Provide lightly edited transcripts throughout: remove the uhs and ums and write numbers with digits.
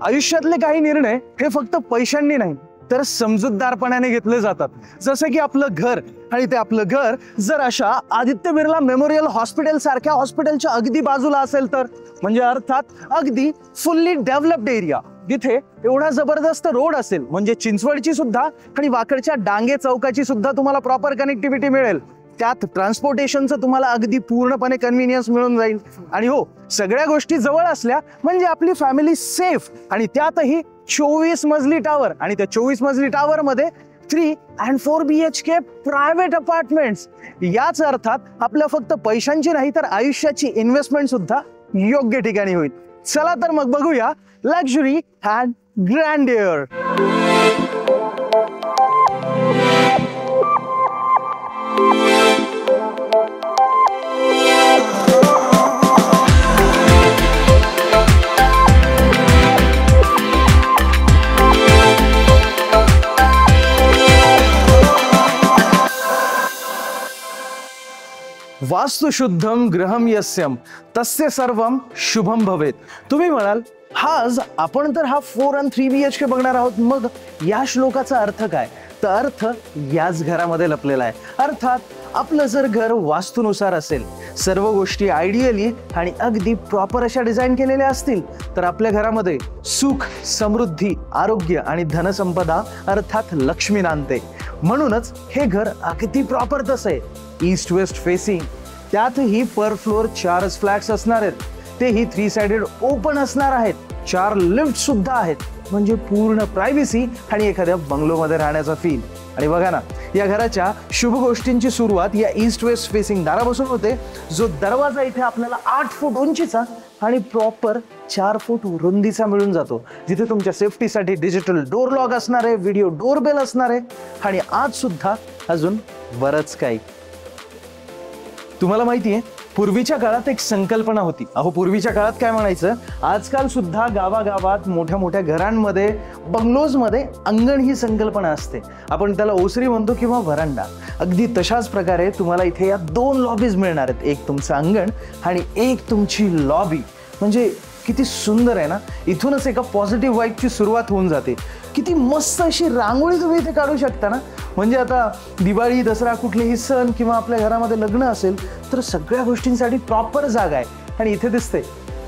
आयुष्यातले काही निर्णय हे फक्त पैशांनी नाही तर समजूतदारपणाने घेतले जातात. जसं की आपलं घर, आणि ते आपलं घर जर अशा आदित्य बिर्ला मेमोरियल हॉस्पिटल सारख्या हॉस्पिटलच्या अगदी बाजूला असेल तर, म्हणजे अर्थात अगदी फुल्ली डेव्हलप्ड एरिया, जिथे एवढा जबरदस्त रोड असेल म्हणजे चिंचवडची सुद्धा आणि वाकडच्या डांगे चौकाची सुद्धा तुम्हाला प्रॉपर कनेक्टिव्हिटी मिळेल. त्यात ट्रान्सपोर्टेशनचं तुम्हाला अगदी पूर्णपणे कन्व्हिनियन्स मिळून जाईल. आणि हो, सगळ्या गोष्टी जवळ असल्या म्हणजे आपली फॅमिली सेफ, आणि त्यातही 24 मजली टावर, आणि त्या 24 मजली टावर मध्ये 3 and 4 BHK प्रायव्हेट अपार्टमेंट्स. याच अर्थात आपल्या फक्त पैशांची नाही तर आयुष्याची इन्व्हेस्टमेंट सुद्धा योग्य ठिकाणी होईल. चला तर मग बघूया लक्झरी अँड ग्रँडियर. वास्तुशुद्धम गृहम यस्यम तस्य सर्वम शुभम भवेत. तुम्ही म्हणाल, आज आपण तर हा 4 and 3 BHK बघणार आहोत, मग या श्लोकाचा अर्थ काय? तर अर्थ याच घरामध्ये लपलेला आहे. अर्थात आपलं जर घर वास्तुनुसार असेल, सर्व गोष्टी आयडियली आणि अगदी प्रॉपर अशा डिझाईन केलेल्या असतील, तर आपल्या घरामध्ये सुख, समृद्धी, आरोग्य आणि धनसंपदा अर्थात लक्ष्मी नांदते. म्हणूनच हे घर अगदी प्रॉपर तसं आहे, ईस्ट वेस्ट फेसिंग. त्यातही पर फ्लोअर 4 फ्लॅट्स असणार आहेत, तेही 3 साइडेड ओपन असणार आहेत. 4 लिफ्ट सुद्धा आहेत, म्हणजे पूर्ण प्रायव्हसी आणि एखाद्या बंगलोमध्ये राहण्याचा फील. आणि बघा ना, या घराच्या शुभ गोष्टींची सुरुवात या ईस्ट वेस्ट फेसिंग दारापासून होते, जो दरवाजा इथे आपल्याला 8 फूट उंचीचा आणि प्रॉपर 4 फूट रुंदीचा मिळून जातो, जिथे तुमच्या सेफ्टीसाठी डिजिटल डोर लॉक असणार आहे, व्हिडिओ डोरबेल असणार आहे, आणि आज सुद्धा अजून बरंच काही. तुम्हाला माहिती आहे, पूर्वीच्या काळात एक संकल्पना होती. अहो, पूर्वीच्या काळात काय म्हणायचं, आजकाल सुद्धा गावागावात मोठ्या मोठ्या घरांमध्ये, बंगलोजमध्ये अंगण ही संकल्पना असते. आपण त्याला ओसरी म्हणतो किंवा व्हरांडा. अगदी तशाच प्रकारे तुम्हाला इथे या 2 लॉबीज मिळणार आहेत, एक तुमचं अंगण आणि एक तुमची लॉबी. म्हणजे किती सुंदर आहे ना. इथूनच एका पॉझिटिव्ह वाईबची सुरुवात होऊन जाते. किती मस्त अशी रांगोळी तुम्ही इथे काढू शकता ना. म्हणजे आता दिवाळी, दसरा, कुठलेही सण किंवा आपल्या घरामध्ये लग्न असेल तर सगळ्या गोष्टींसाठी प्रॉपर जागा आहे. आणि इथे दिसते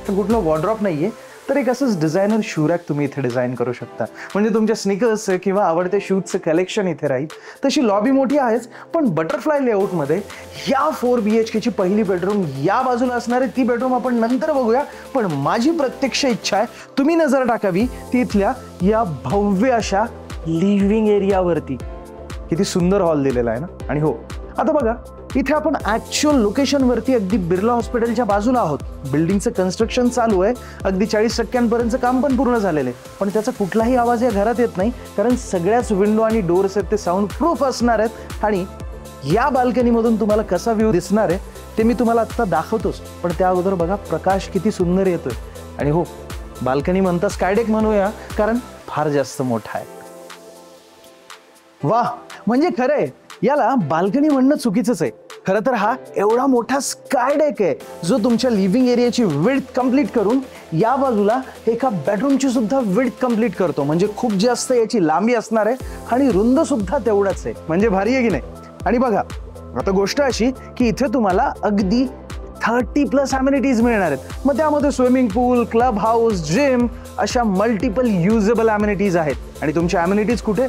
तर कुठलं वॉर्डरॉप नाहीये, तर एक असंच डिझायनर शू रॅक तुम्ही इथे डिझाईन करू शकता. म्हणजे तुमच्या स्निकर्सचं किंवा आवडत्या शूजचं कलेक्शन इथे राहील. तशी लॉबी मोठी आहेच, पण बटरफ्लाय लेआउटमध्ये या 4 BHKची पहिली बेडरूम या बाजूला असणार आहे. ती बेडरूम आपण नंतर बघूया, पण माझी प्रत्यक्ष इच्छा आहे तुम्ही नजर टाकावी ती इथल्या या भव्य अशा लिव्हिंग एरियावरती. किती सुंदर हॉल दिलेला आहे ना. आणि हो, आता बघा, इथे आपण ऍक्च्युअल लोकेशनवरती अगदी बिर्ला हॉस्पिटलच्या बाजूला आहोत. बिल्डिंगचं कन्स्ट्रक्शन चालू आहे, अगदी 40% काम पण पूर्ण झालेलं आहे, पण त्याचा कुठलाही आवाज या घरात येत नाही, कारण सगळ्याच विंडो आणि डोर्स आहेत ते साऊंड प्रूफ असणार आहेत. आणि या बाल्कनीमधून तुम्हाला कसा व्ह्यू दिसणार आहे ते मी तुम्हाला आत्ता दाखवतोच, पण त्या अगोदर बघा प्रकाश किती सुंदर येतोय. आणि हो, बाल्कनी म्हणता स्कायडेक म्हणूया, कारण फार जास्त मोठा आहे. वाह, म्हणजे खरंय याला बाल्कनी म्हणणं चुकीचंच आहे. खरं तर हा एवढा मोठा स्काय डेक आहे, जो तुमच्या लिव्हिंग एरियाची विड्थ कंप्लीट करून या बाजूला एका बेडरूमची सुद्धा विड्थ कंप्लीट करतो. म्हणजे खूप जास्त याची लांबी असणार आहे आणि रुंद सुद्धा तेवढाच आहे. म्हणजे भारी आहे की नाही. आणि बघा, आता गोष्ट अशी की इथे तुम्हाला अगदी 30+ अम्युनिटीज मिळणार आहेत. मग त्यामध्ये स्विमिंग पूल, क्लब हाऊस, जिम अशा मल्टिपल युजेबल अम्युनिटीज आहेत. आणि तुमच्या अम्युनिटीज कुठे,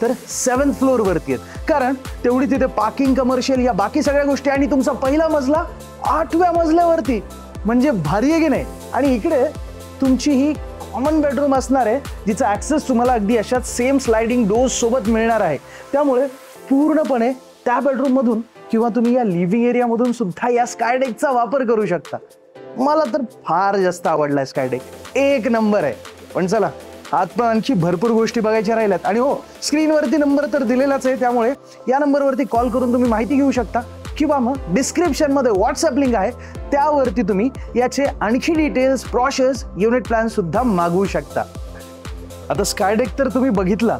तर 7th फ्लोअर वरती आहेत, कारण तेवढी तिथे पार्किंग, कमर्शियल या बाकी सगळ्या गोष्टी. आणि तुमचा पहिला मजला 8व्या मजल्यावरती. म्हणजे भारी आहे की नाही. आणि इकडे तुमची ही कॉमन बेडरूम असणार आहे, जिचा ऍक्सेस तुम्हाला अगदी अशाच सेम स्लायडिंग डोर्स सोबत मिळणार आहे. त्यामुळे पूर्णपणे त्या बेडरूम मधून किंवा तुम्ही या लिव्हिंग एरिया मधून सुद्धा या स्कायडेकचा वापर करू शकता. मला तर फार जास्त आवडलाय स्कायडेक, एक नंबर आहे. पण चला, आज पण आणखी भरपूर गोष्टी बघायच्या राहिल्यात. आणि हो, स्क्रीनवरती नंबर तर दिलेलाच आहे, त्यामुळे या नंबरवरती कॉल करून तुम्ही माहिती घेऊ शकता, किंवा मग डिस्क्रिप्शनमध्ये व्हॉट्सअप लिंक आहे, त्यावरती तुम्ही याचे आणखी डिटेल्स, प्रोसेस, युनिट प्लॅन सुद्धा मागवू शकता. आता स्कायडेक तर तुम्ही बघितला,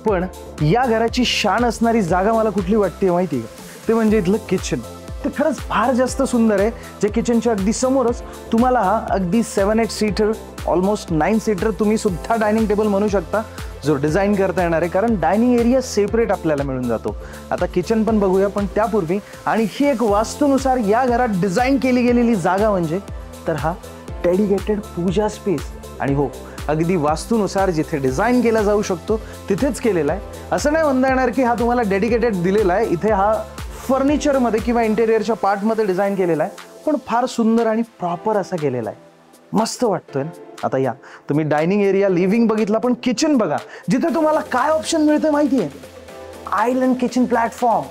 पण या घराची शान असणारी जागा मला कुठली वाटते माहिती आहे का? ते म्हणजे इथलं किचन. ते खरंच फार जास्त सुंदर आहे, जे किचनच्या अगदी समोरच तुम्हाला हा अगदी 7-8 सीटर ऑलमोस्ट 9 सीटर तुम्ही सुद्धा डायनिंग टेबल म्हणू शकता जो डिझाईन करता येणार आहे, कारण डायनिंग एरिया सेपरेट आपल्याला मिळून जातो. आता किचन पण बघूया, पण त्यापूर्वी आणि ही एक वास्तूनुसार या घरात डिझाईन केली गेलेली जागा म्हणजे तर हा डेडिकेटेड पूजा स्पेस. आणि हो, अगदी वास्तूनुसार जिथे डिझाईन केला जाऊ शकतो तिथेच केलेला आहे. असं नाही म्हणता येणार की हा तुम्हाला डेडिकेटेड दिलेला आहे, इथे हा फर्निचरमध्ये किंवा इंटेरियरच्या पार्टमध्ये डिझाईन केलेला आहे, पण फार सुंदर आणि प्रॉपर असा केलेला आहे. मस्त वाटतोय ना. आता या तुम्ही डायनिंग एरिया लिव्हिंग बघितला, पण किचन बघा, जिथे तुम्हाला काय ऑप्शन मिळतं माहिती आहे? Island kitchen platform.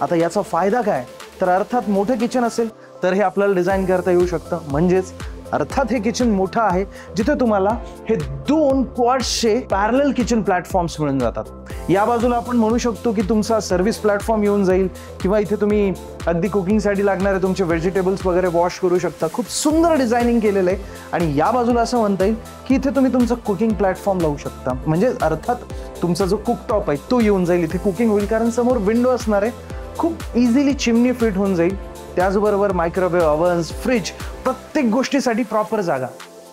आता याचा फायदा काय? तर अर्थात मोठं किचन असेल तर हे आपल्याला डिझाईन करता येऊ शकतं. म्हणजेच अर्थात हे किचन मोठं आहे, जिथे तुम्हाला हे 2 क्वाड्सचे पॅरलल किचन प्लॅटफॉर्म्स मिळून जातात. या बाजूला आपण म्हणू शकतो की तुमचा सर्व्हिस प्लॅटफॉर्म येऊन जाईल, किंवा इथे तुम्ही अगदी कुकिंगसाठी लागणारे तुमचे व्हेजिटेबल्स वगैरे वॉश करू शकता. खूप सुंदर डिझायनिंग केलेलं आहे. आणि या बाजूला असं म्हणता येईल की इथे तुम्ही तुमचा कुकिंग प्लॅटफॉर्म लावू शकता. म्हणजे अर्थात तुमचा जो कुकटॉप आहे तो येऊन जाईल, इथे कुकिंग होईल, कारण समोर विंडो असणार आहे. खूप इझिली चिमणी फिट होऊन जाईल. त्याचबरोबर मायक्रोवेव्ह, ओव्हन्स, फ्रीज, प्रत्येक गोष्टीसाठी प्रॉपर जागा.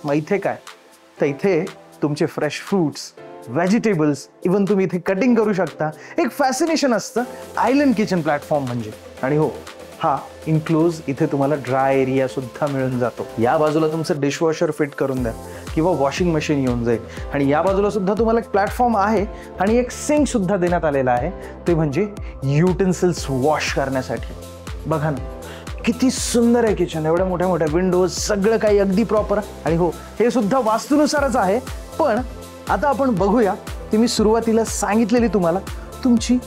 मग इथे काय? तर इथे तुमचे फ्रेश फ्रूट्स, व्हेजिटेबल्स, इवन तुम्ही इथे कटिंग करू शकता. एक फॅसिनेशन असतं आयलंड किचन प्लॅटफॉर्म म्हणजे. आणि हो, हा इनक्लोज इथे तुम्हाला ड्राय एरिया सुद्धा मिळून जातो. या बाजूला तुमचं डिशवॉशर फिट करून द्या किंवा वॉशिंग मशीन येऊन जाईल. आणि या बाजूला सुद्धा तुम्हाला एक प्लॅटफॉर्म आहे आणि एक सिंक सुद्धा देण्यात आलेला आहे, ते म्हणजे युटेन्सिल्स वॉश करण्यासाठी. बघा ना, किती सुंदर आहे किचन. एवढ्या मोठ्या मोठ्या विंडोज, सगळं काही अगदी प्रॉपर. आणि हो, हे सुद्धा वास्तूनुसारच आहे. पण आता आपण बघूया ती मी सुरुवातीला सांगितलेली तुम्हाला तुमची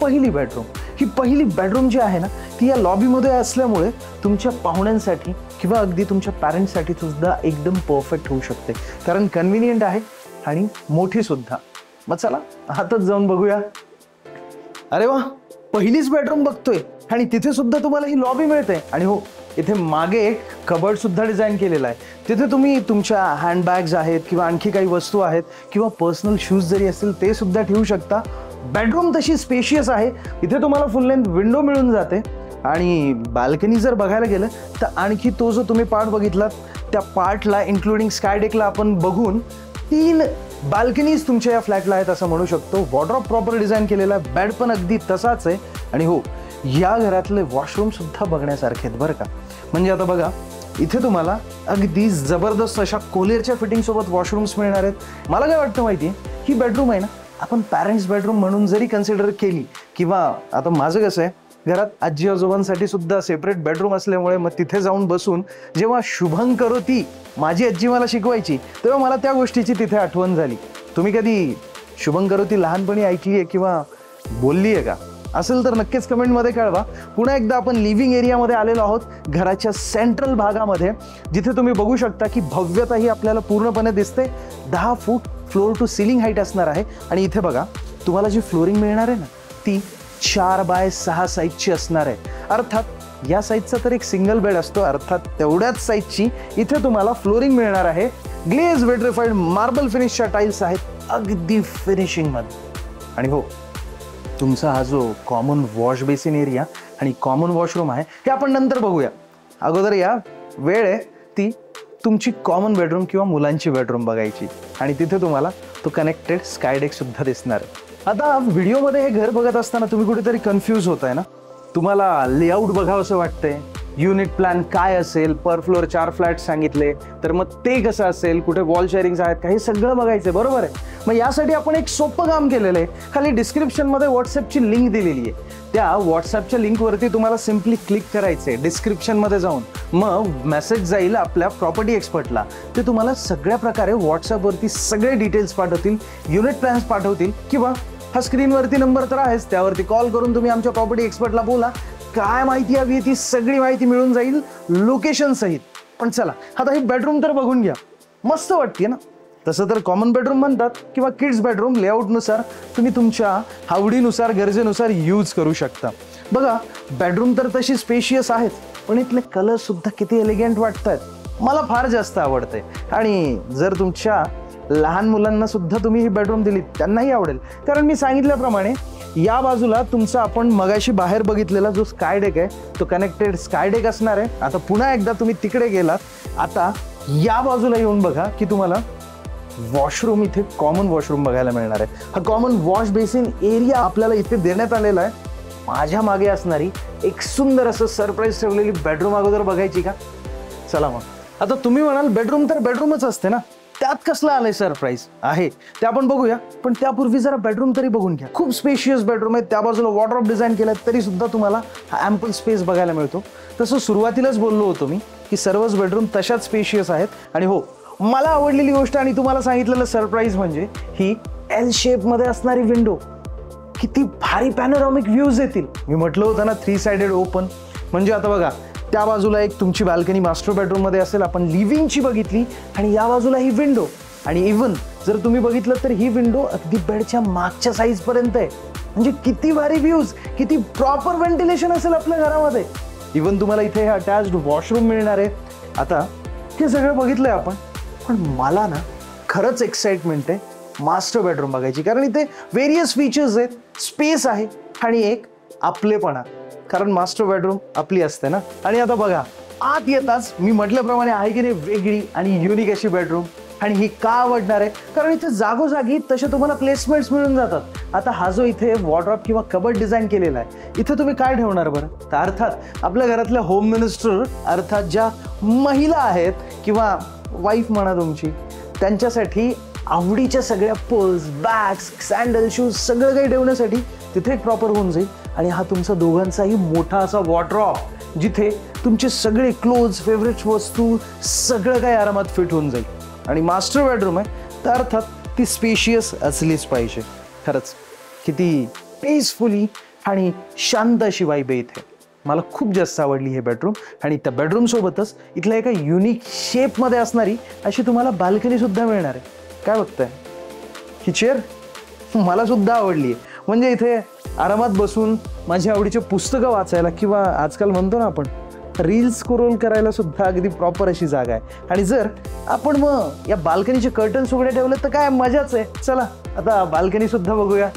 पहिली बेडरूम. ही पहिली बेडरूम जी आहे ना, ती या लॉबीमध्ये असल्यामुळे तुमच्या पाहुण्यांसाठी किंवा अगदी तुमच्या पॅरेंट्ससाठी सुद्धा एकदम परफेक्ट होऊ शकते, कारण कन्व्हिनियंट आहे आणि मोठी सुद्धा. मग चला आताच जाऊन बघूया. अरे वा, पहिलीच बेडरूम बघतोय आणि तिथे सुद्धा तुम्हाला ही लॉबी मिळते. आणि हो, इथे मागे कबर्ड सुद्धा डिझाईन केलेला आहे. तिथे तुम्ही तुमच्या हँडबॅग्स आहेत किंवा आणखी काही वस्तू आहेत किंवा पर्सनल शूज जरी असतील ते सुद्धा ठेवू शकता. बेडरूम तशी स्पेशियस आहे. इथे तुम्हाला फुल लेंथ विंडो मिळून जाते. आणि बाल्कनी जर बघायला गेलं तर आणखी तो जो तुम्ही पार्ट बघितलात त्या पार्टला इन्क्लुडिंग स्काय डेकला आपण बघून 3 बाल्कनीज तुमच्या या फ्लॅटला आहेत असं म्हणू शकतो. वॉर्डरोब प्रॉपर डिझाईन केलेला आहे, बेड पण अगदी तसाच आहे. आणि हो, या घरातले वॉशरूम सुद्धा बघण्यासारखे आहेत बरं का. म्हणजे आता बघा, इथे तुम्हाला अगदी जबरदस्त अशा कोलेरच्या फिटिंग सोबत वॉशरूम्स मिळणार आहेत. मला काय वाटतं माहिती आहे, ही बेडरूम आहे ना, आपण पॅरेंट्स बेडरूम म्हणून जरी कन्सिडर केली, किंवा आता माझं कसं आहे, घरात आजी आजोबांसाठी सुद्धा सेपरेट बेडरूम असल्यामुळे मग तिथे जाऊन बसून जेव्हा शुभं करोती माझी आजी मला शिकवायची, तेव्हा मला त्या गोष्टीची तिथे आठवण झाली. तुम्ही कधी शुभं करोती लहानपणी ऐकली आहे किंवा बोलली आहे का? असेल तर नक्कीच कमेंटमध्ये कळवा. पुन्हा एकदा आपण लिव्हिंग एरियामध्ये आलेलो आहोत, घराच्या सेंट्रल भागामध्ये, जिथे तुम्ही बघू शकता की भव्यता ही आपल्याला पूर्णपणे दिसते. 10 फूट फ्लोर टू सिलिंग हाईट असणार आहे. आणि इथे बघा, तुम्हाला जी फ्लोरिंग मिळणार आहे ना, ती 4x6 साईजची असणार आहे. अर्थात या साईजचा तर एक सिंगल बेड असतो, अर्थात तेवढ्याच साईजची इथे तुम्हाला फ्लोरिंग मिळणार आहे. ग्लेज विट्रिफाईड मार्बल फिनिशच्या टाईल्स आहेत अगदी फिनिशिंगमध्ये. आणि हो, तुमचा हा जो कॉमन वॉश बेसिन एरिया आणि कॉमन वॉशरूम आहे हे आपण नंतर बघूया. अगोदर या वेळ आहे ती तुमची कॉमन बेडरूम किंवा मुलांची बेडरूम बघायची. आणि तिथे तुम्हाला तो कनेक्टेड स्काय डेक सुद्धा दिसणार आहे. आता व्हिडिओमध्ये हे घर बघत असताना तुम्ही कुठेतरी कन्फ्यूज होताय ना, तुम्हाला लेआउट बघावं असं वाटतंय, युनिट प्लॅन काय असेल, पर फ्लोअर 4 फ्लॅट सांगितले, तर मग ते कसं असेल, कुठे वॉल शेअरिंग्स आहेत का, हे सगळं बघायचं बरोबर आहे. मग यासाठी आपण एक सोपं काम केलेलं आहे. खाली डिस्क्रिप्शनमध्ये व्हॉट्सअपची लिंक दिलेली आहे. त्या व्हॉट्सअपच्या लिंकवरती तुम्हाला सिम्पली क्लिक करायचं आहे डिस्क्रिप्शनमध्ये जाऊन. मग मेसेज जाईल आपल्या प्रॉपर्टी एक्सपर्टला, ते तुम्हाला सगळ्या प्रकारे व्हॉट्सअपवरती सगळे डिटेल्स पाठवतील, युनिट प्लॅन्स पाठवतील, किंवा हा स्क्रीनवरती नंबर तर आहेच, त्यावरती कॉल करून तुम्ही आमच्या प्रॉपर्टी एक्सपर्टला बोला, काय माहिती हवी ती सगळी माहिती मिळून जाईल लोकेशन सहित. पण चला आता ही बेडरूम तर बघून घ्या, मस्त वाटते ना. तसं तर कॉमन बेडरूम म्हणतात किंवा किड्स बेडरूम, लेआउटनुसार तुम्ही तुमच्या आवडीनुसार गरजेनुसार यूज करू शकता. बघा, बेडरूम तर तशी स्पेशियस आहेत, पण इथले कलर सुद्धा किती एलिगंट वाटतात. मला फार जास्त आवडते. आणि जर तुमच्या लहान मुलांना सुद्धा तुम्ही ही बेडरूम दिली त्यांनाही आवडेल, कारण मी सांगितल्याप्रमाणे या बाजूला तुमचा आपण मगाशी बाहेर बघितलेला जो स्काय डेक आहे तो कनेक्टेड स्काय डेक असणार आहे. आता पुन्हा एकदा तुम्ही तिकडे गेलात, आता या बाजूला येऊन बघा की तुम्हाला वॉशरूम, इथे कॉमन वॉशरूम बघायला मिळणार आहे. हा कॉमन वॉश बेसिन एरिया आपल्याला इथे देण्यात आलेला आहे. माझ्या मागे असणारी एक सुंदर असं सरप्राईज ठेवलेली बेडरूम अगोदर बघायची का? चला मग. आता तुम्ही म्हणाल बेडरूम तर बेडरूमच असते ना, त्यात कसला आलंय सरप्राईज आहे ते आपण बघूया. पण त्यापूर्वी जरा बेडरूम तरी बघून घ्या. खूप स्पेशियस बेडरूम आहे. त्या बाजूला वॉर्डरोब डिझाईन केलं तरी सुद्धा तुम्हाला हा ॲम्पल स्पेस बघायला मिळतो. तसं सुरुवातीलाच बोललो होतो मी की सर्वच बेडरूम तशाच स्पेशियस आहेत. आणि हो, मला आवडलेली गोष्ट आणि तुम्हाला सांगितलेलं सरप्राईज म्हणजे ही एल शेप मध्ये असणारी विंडो. किती भारी पॅनोरॉमिक व्ह्यूज येतील. मी म्हटलं होतं ना 3 साइडेड ओपन. म्हणजे आता बघा, त्या बाजूला एक तुमची बाल्कनी मास्टर बेडरूम मध्ये असेल, आपण लिव्हिंगची बघितली, आणि या बाजूला ही विंडो. आणि इव्हन जर तुम्ही बघितलं तर ही विंडो अगदी बेडच्या मागच्या साईज पर्यंत आहे. म्हणजे किती भारी व्ह्यूज, किती प्रॉपर व्हेंटिलेशन असेल आपल्या घरामध्ये. इव्हन तुम्हाला इथे अटॅच्ड वॉशरूम मिळणार आहे. आता हे सगळं बघितलंय आपण, पण मला ना खरंच एक्साइटमेंट आहे मास्टर बेडरूम बघायची. कारण इथे वेरियस फीचर्स आहेत, स्पेस आहे आणि एक आपलेपणा. कारण मास्टर बेडरूम आपली असते ना. आणि आता बघा, आत येताच मी म्हटल्याप्रमाणे आहे की नाही वेगळी आणि युनिक अशी बेडरूम. आणि ही का आवडणार आहे? कारण इथे जागोजागी तसे तुम्हाला प्लेसमेंट्स मिळून जातात. आता हा जो इथे वॉर्डरोब किंवा कबर्ड डिझाईन केलेला आहे, इथे तुम्ही काय ठेवणार बरं? तर अर्थात आपल्या घरातल्या होम मिनिस्टर, अर्थात ज्या महिला आहेत किंवा वाईफ म्हणा तुमची, त्यांच्यासाठी आवडीच्या सगळ्या पर्स, बॅग्स, सँडल, शूज सगळं काही ठेवण्यासाठी तिथे एक प्रॉपर होऊन जाईल. आणि हा तुमचा दोघांचाही मोठा असा वॉर्डरोब, जिथे तुमचे सगळे क्लोथ्स, फेवरेट वस्तू सगळं काही आरामात फिट होऊन जाईल. आणि मास्टर बेडरूम आहे तर अर्थात ती स्पेशियस असलीच पाहिजे. खरंच किती पीसफुली आणि शांत अशी वाइब आहे इथे. मला खूप जास्त आवडली हे बेडरूम. आणि त्या बेडरूम सोबतच इथल्या एका युनिक शेपमध्ये असणारी अशी तुम्हाला बाल्कनी सुद्धा मिळणार आहे. काय बघताय? ही चेअर मला सुद्धा आवडली आहे. म्हणजे इथे आरामात बसून माझी आवडीचे पुस्तकं वाचायला किंवा आजकाल म्हणतो ना आपण रील्स स्क्रोल करायला सुद्धा अगदी प्रॉपर अशी जागा आहे. आणि जर आपण मग या बाल्कनीचे कर्टन्स उघडे ठेवले तर काय मजाच आहे. चला आता बाल्कनी सुद्धा बघूया.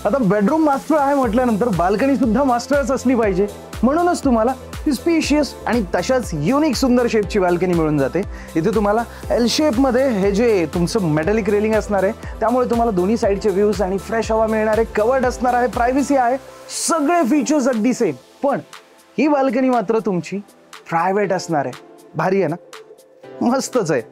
आता बेडरूम मास्टर आहे म्हटल्यानंतर बाल्कनी सुद्धा मास्टरच असली पाहिजे. म्हणूनच तुम्हाला ही स्पेशियस आणि तशाच युनिक सुंदर शेपची बाल्कनी मिळून जाते. इथे तुम्हाला एल शेपमध्ये हे जे तुमचं मेटॅलिक रेलिंग असणार आहे, त्यामुळे तुम्हाला दोन्ही साईडचे व्ह्यूज आणि फ्रेश हवा मिळणार आहे. कवर्ड असणार आहे, प्रायव्हसी आहे, सगळे फीचर्स अगदी सेम. पण ही बाल्कनी मात्र तुमची प्रायव्हेट असणार आहे. भारी आहे ना? मस्तच आहे.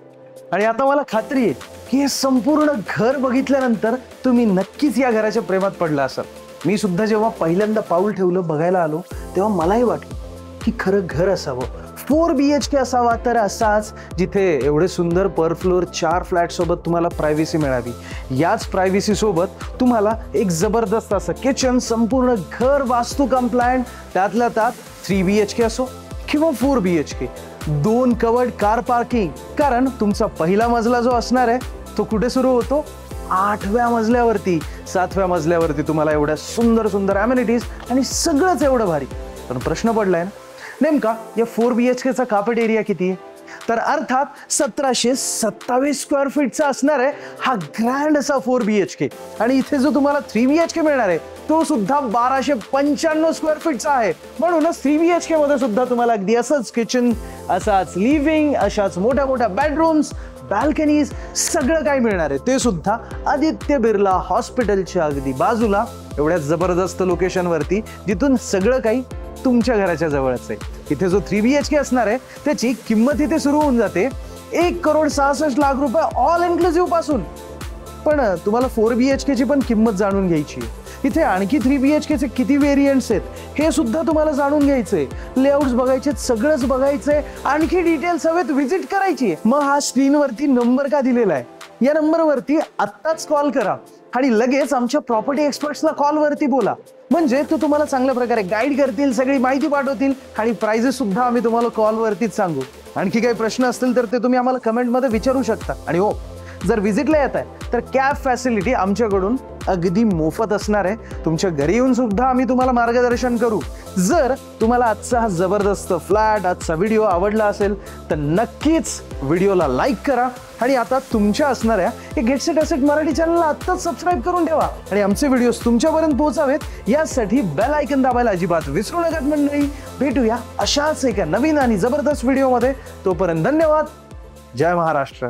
आणि आता मला खात्री आहे की हे संपूर्ण घर बघितल्यानंतर तुम्ही नक्कीच या घराच्या प्रेमात पडला असाल. मी सुद्धा जेव्हा पहिल्यांदा पाऊल ठेवलं, बघायला आलो, तेव्हा मलाही वाटलं की खरं घर असावं, 4 BHK असावा, तर असाच जिथे एवढे सुंदर पर फ्लोअर 4 फ्लॅट सोबत तुम्हाला प्रायव्हसी मिळावी. याच प्रायव्हसी सोबत तुम्हाला एक जबरदस्त असं किचन, संपूर्ण घर वास्तू कंप्लायंट, त्यातल्या त्यात 3 BHK असो किंवा 4 BHK, 2 कवर्ड कार पार्किंग. कारण तुमचा पहिला मजला जो असणार आहे तो कुठे सुरू होतो? 8व्या मजल्यावरती. 7व्या मजल्यावरती तुम्हाला एवढ्या सुंदर सुंदर अमेनिटीज आणि सगळंच एवढं भारी. पण प्रश्न पडलाय ना, नेमका या 4 BHKचा कार्पेट एरिया किती आहे? तर अर्थात 1727 स्क्वेअर फीटचा असणार आहे हा ग्रँड असा 4 BHK. आणि इथे जो तुम्हाला 3 BHK मिळणार आहे तो सुद्धा 1295 स्क्वेअर फीटचा आहे. म्हणूनच 3 BHK मध्ये सुद्धा तुम्हाला अगदी असंच किचन, असाच लिव्हिंग, अशाच मोठ्या मोठ्या बेडरूम्स, बाल्कनीज सगळं काही मिळणार आहे. ते सुद्धा आदित्य बिर्ला हॉस्पिटलच्या अगदी बाजूला, एवढ्या जबरदस्त लोकेशनवरती, जिथून सगळं काही तुमच्या घराच्या जवळच आहे. इथे जो 3 BHK असणार आहे त्याची किंमत इथे सुरू होऊन जाते 1,66,00,000 रुपये ऑल इन्क्लुसिव्ह पासून. पण तुम्हाला 4 BHKची पण किंमत जाणून घ्यायची आहे. इथे आणखी 3 BHKचे किती व्हेरियंट्स आहेत हे सुद्धा तुम्हाला जाणून घ्यायचंय. लेआउट्स बघायचे, सगळंच बघायचंय, आणखी डिटेल्स हवेत, व्हिजिट करायची. मग हा स्क्रीनवरती नंबर का दिलेला आहे? या नंबरवरती आत्ताच कॉल करा आणि लगेच आमच्या प्रॉपर्टी एक्सपर्ट्सला कॉलवरती बोला. म्हणजे ते तुम्हाला चांगल्या प्रकारे गाईड करतील, सगळी माहिती पाठवतील आणि प्राइजेस सुद्धा आम्ही तुम्हाला कॉलवरतीच सांगू. आणखी काही प्रश्न असतील तर ते तुम्ही आम्हाला कमेंटमध्ये विचारू शकता. आणि हो, जर व्हिजिटला येत आहे तर कॅब फॅसिलिटी आमच्याकडून अगदी मोफत असणार आहे. तुमच्या घरी येऊन सुद्धा आम्ही तुम्हाला मार्गदर्शन करू. जर तुम्हाला आजचा हा जबरदस्त फ्लॅट, आजचा व्हिडिओ आवडला असेल तर नक्कीच व्हिडिओला लाईक करा आणि आता तुमच्या असणाऱ्या हे गेट सेट असेट मराठी चॅनलला आत्ताच सबस्क्राईब करून ठेवा आणि आमचे व्हिडिओज तुमच्यापर्यंत पोहोचावेत यासाठी बेल आयकन दाबायला अजिबात विसरू नका मंडळी. भेटूया अशाच एका नवीन आणि जबरदस्त व्हिडिओमध्ये. तोपर्यंत धन्यवाद. जय महाराष्ट्र.